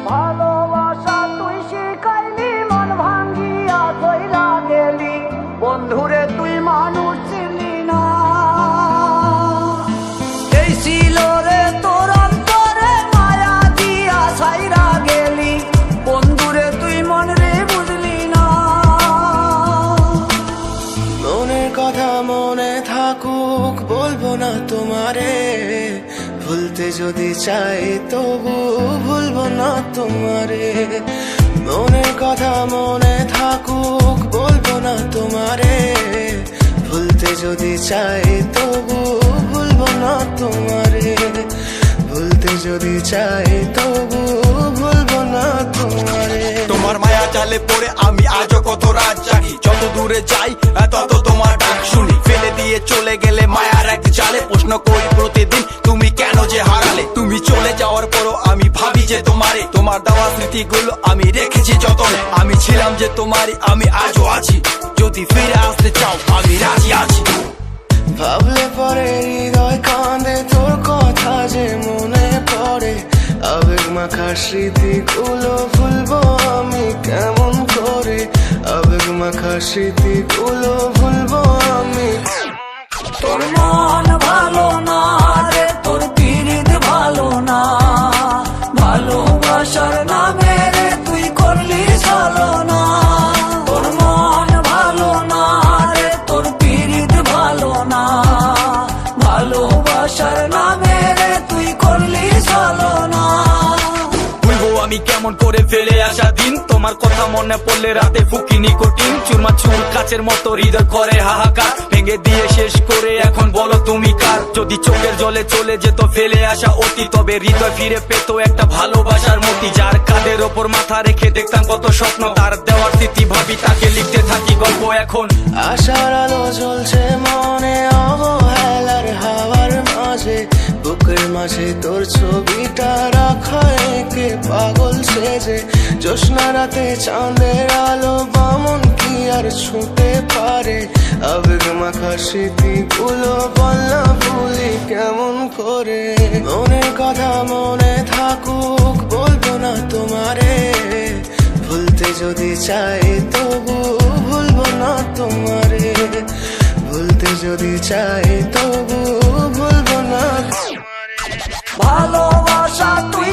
ভালোবাসা তুই শিখাইলি, মন ভাঙ্গিয়া চইলা গেলি, বন্ধুরে তুই মানুষ চিনলি না। এই ছিল রে তোর অন্তরে মায়া দিয়া ছাইরা গেলি, বন্ধুরে তুই মন রে বুঝলি না। মনের কথা মনে থাকুক বলবো না তোমারে, ভুলতে যদি চাই তবু ভুলবো না তোমারে। মনের কথা মনে থাকুক বলবো না তোমারে, ভুলতে যদি চাই তবু ভুলবো না তোমারে। ভুলতে যদি চাই তবু ভুলবো না তোমারে। তোমার মায়া জালে পড়ে আমি আজও কত রাত জাগি, যত দূরে যাই তত তোমার ডাক শুনি। ফেলে দিয়ে চলে গেলে মায়ার এক জালে, প্রশ্ন করি প্রতিদিন তুমি কেন যে হারালে। তুমি চলে যাওয়ার পরও আমি ভাবি যে তোমারে, তোমার দেওয়া স্মৃতিগুলো আমি রেখেছি যতনে। আমি ছিলাম যে তোমারই, আমি আজও আছি, যদি ফিরে আসতে চাও আমি রাজি আছি। ভাবলে পরে হৃদয় কাঁদে, তোর কথা যে মনে পড়ে। আবেগ মাখা স্মৃতিগুলো ভুলবো আমি কেমন করে, আবেগ মাখা স্মৃতিগুলো ভুলবো আমি। তোর মন ভালো না রে, তোর পিরিত ভালো না, ভালোবাসার নামে রে তুই করলি ছলনা। তোর মন ভালো না রে, তোর পিরিত ভালো না, ভালোবাসার নামে রে তুই করলি ছলনা। ভুলবো আমি কেমন করে ফেলে আসা দিন, তোমার কথা মনে পড়লে রাতে ফুকি নিকোটিন। চুরমা চুর কাচের মতো হৃদয় করে হাহাকার, ভেঙে দিয়ে শেষ করে এখন বলো তুমি কার। যদি চোখের জলে চলে যেত ফেলে আসা অতি, তবে হৃদয় ফিরে পেত একটা ভালোবাসার মতি। যার কাঁধের ওপর মাথা রেখে দেখতাম কত স্বপ্ন, তার দেওয়ার স্মৃতি ভাবি তাকে লিখতে থাকি গল্প এখন। আশার আলো জ্বলছে মনে অবহেলার হাওয়ার মাঝে, বুকের মাঝে তোর ছবিটা রাখা একে পাগল সেজে। জ্যোৎস্না রাতে চাঁদের আলো বামন কি আর ছুঁতে পারে, আবেগ মাখা স্মৃতিগুলো বল না ভুলি কেমন করে। মনের কথা মনে থাকুক বলবো না তোমারে, ভুলতে যদি চাই তবু ভুলবো না তোমারে। ভুলতে যদি চাই তবু ভুলবো না তোমারে। ভালোবাসা তুই